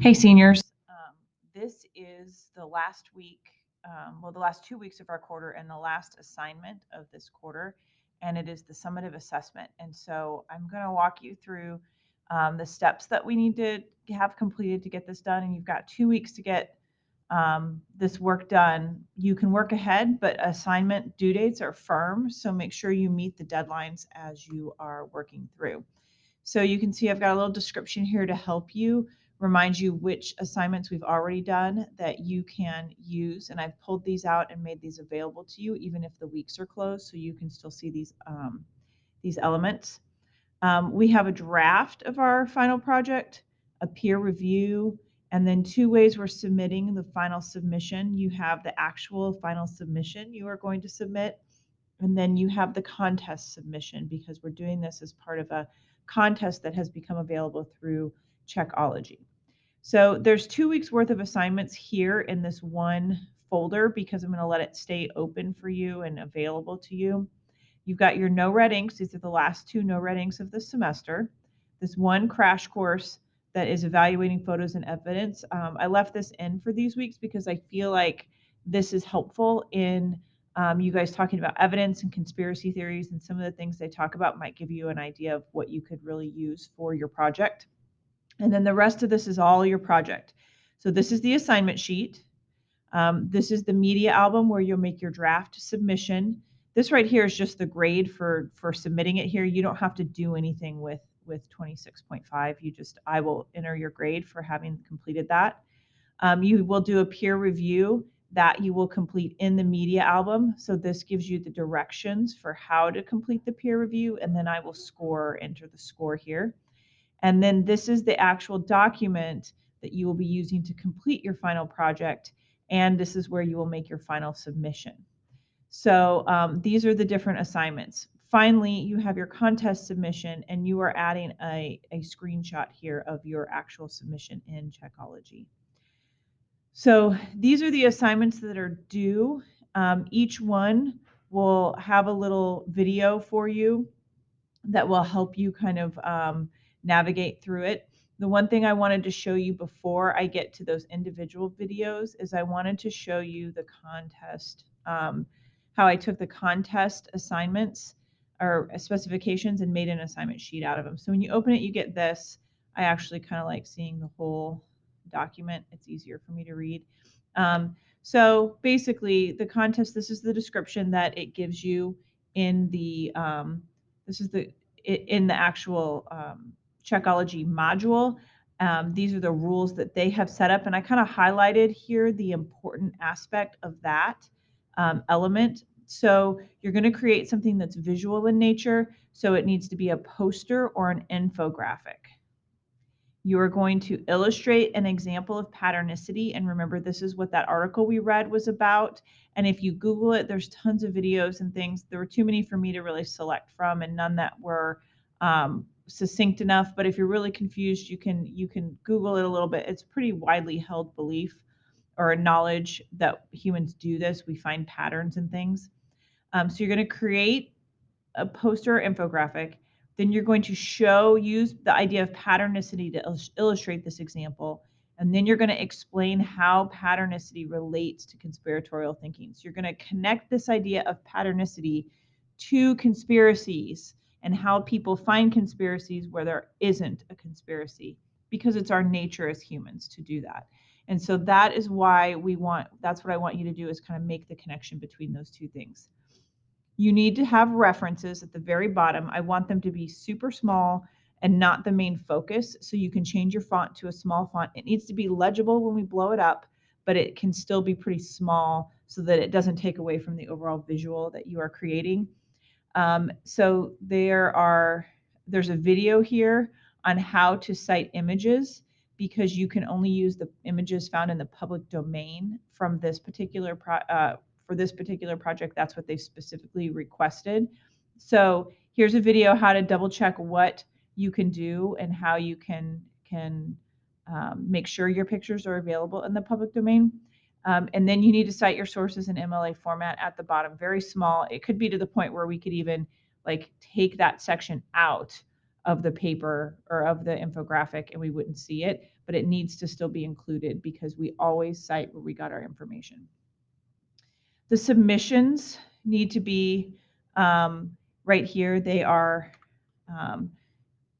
Hey, seniors. This is the last week, the last 2 weeks of our quarter and the last assignment of this quarter, and it is the summative assessment. And so I'm going to walk you through the steps that we need to have completed to get this done. And you've got 2 weeks to get this work done. You can work ahead, but assignment due dates are firm, so make sure you meet the deadlines as you are working through. So you can see I've got a little description here to help you, remind you which assignments we've already done that you can use. And I've pulled these out and made these available to you, even if the weeks are closed, so you can still see these elements. We have a draft of our final project, a peer review, and then 2 ways we're submitting the final submission. You have the actual final submission you are going to submit, and then you have the contest submission, because we're doing this as part of a contest that has become available through Checkology. So there's 2 weeks worth of assignments here in this one folder, because I'm going to let it stay open for you and available to you. You've got your no red inks. These are the last 2 no red inks of the semester. This one crash course that is evaluating photos and evidence. I left this in for these weeks because I feel like this is helpful in you guys talking about evidence and conspiracy theories, and some of the things they talk about might give you an idea of what you could really use for your project. And then the rest of this is all your project. So this is the assignment sheet. This is the media album where you'll make your draft submission. This right here is just the grade for submitting it here. You don't have to do anything with 26.5. I will enter your grade for having completed that. You will do a peer review that you will complete in the media album. So this gives you the directions for how to complete the peer review, and then I will enter the score here. And then this is the actual document that you will be using to complete your final project, and this is where you will make your final submission. So these are the different assignments. Finally, you have your contest submission, and you are adding a screenshot here of your actual submission in Checkology. So these are the assignments that are due. Each one will have a little video for you that will help you kind of navigate through it. The one thing I wanted to show you before I get to those individual videos is I wanted to show you the contest, how I took the contest assignments or specifications and made an assignment sheet out of them. So when you open it, you get this. I actually kind of like seeing the whole document. It's easier for me to read. So basically the contest, this is the description that it gives you in the this is in the actual Checkology module. These are the rules that they have set up, and I kind of highlighted here the important aspect of that element. So you're going to create something that's visual in nature, so it needs to be a poster or an infographic. You are going to illustrate an example of patternicity, and remember, this is what that article we read was about. And if you Google it, there's tons of videos and things. There were too many for me to really select from, and none that were succinct enough. But if you're really confused, you can Google it a little bit. It's pretty widely held belief or knowledge that humans do this. We find patterns in things. So you're going to create a poster or infographic. Then you're going to use the idea of patternicity to illustrate this example. And then you're going to explain how patternicity relates to conspiratorial thinking. So you're going to connect this idea of patternicity to conspiracies and how people find conspiracies where there isn't a conspiracy, because it's our nature as humans to do that. And so that is why that's what I want you to do, is kind of make the connection between those two things. You need to have references at the very bottom. I want them to be super small and not the main focus, so you can change your font to a small font. It needs to be legible when we blow it up, but it can still be pretty small so that it doesn't take away from the overall visual that you are creating. So there's a video here on how to cite images, because you can only use the images found in the public domain from this particular for this particular project. That's what they specifically requested. So here's a video how to double check what you can do and how you can make sure your pictures are available in the public domain. And then you need to cite your sources in MLA format at the bottom, very small. It could be to the point where we could even like take that section out of the paper or of the infographic and we wouldn't see it, but it needs to still be included because we always cite where we got our information. The submissions need to be right here. They are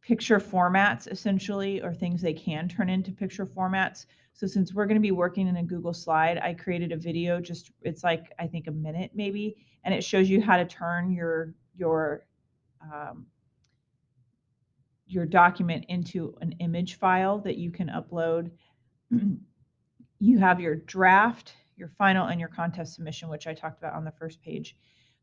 picture formats essentially, or things they can turn into picture formats. So since we're going to be working in a Google slide, I created a video, just it's like I think a minute maybe, and it shows you how to turn your document into an image file that you can upload. You have your draft, your final, and your contest submission, which I talked about on the first page.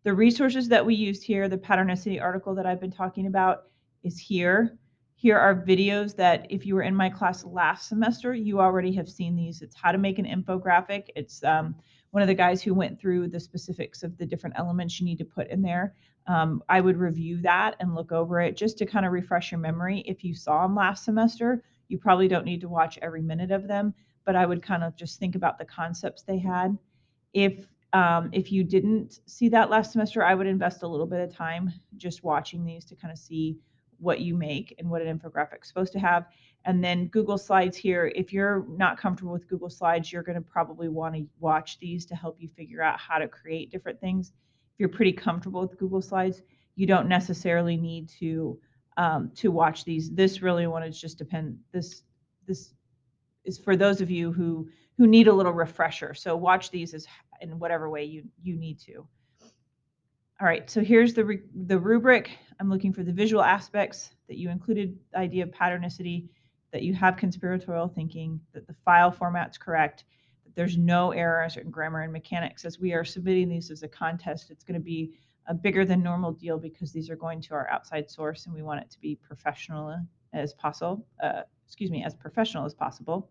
The resources that we used here, the Patternicity article that I've been talking about is here. Here are videos that if you were in my class last semester, you already have seen these. It's how to make an infographic. It's one of the guys who went through the specifics of the different elements you need to put in there. I would review that and look over it just to kind of refresh your memory. If you saw them last semester, you probably don't need to watch every minute of them, but I would kind of just think about the concepts they had. If you didn't see that last semester, I would invest a little bit of time just watching these to kind of see what you make and what an infographic is supposed to have. And then Google Slides here, if you're not comfortable with Google Slides, you're going to probably want to watch these to help you figure out how to create different things. If you're pretty comfortable with Google Slides, you don't necessarily need to watch these. This really one is just depend. This is for those of you who need a little refresher. So watch these as in whatever way you need to. All right, so here's the rubric. I'm looking for the visual aspects, that you included the idea of patternicity, that you have conspiratorial thinking, that the file format's correct, that there's no errors in grammar and mechanics. As we are submitting these as a contest, it's going to be a bigger than normal deal because these are going to our outside source and we want it to be professional as possible. As professional as possible.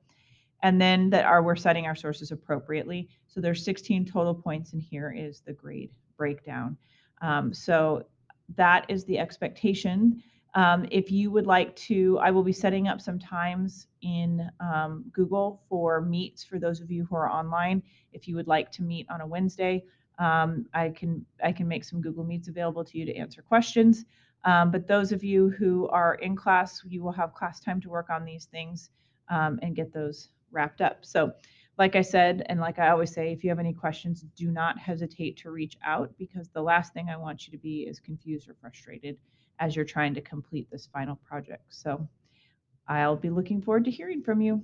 And then that we're citing our sources appropriately. So there's 16 total points, and here is the grade breakdown. So that is the expectation. If you would like to, I will be setting up some times in Google for meets for those of you who are online. If you would like to meet on a Wednesday, I can make some Google Meets available to you to answer questions. But those of you who are in class, you will have class time to work on these things and get those wrapped up. So like I said, and like I always say, if you have any questions, do not hesitate to reach out, because the last thing I want you to be is confused or frustrated as you're trying to complete this final project. So I'll be looking forward to hearing from you.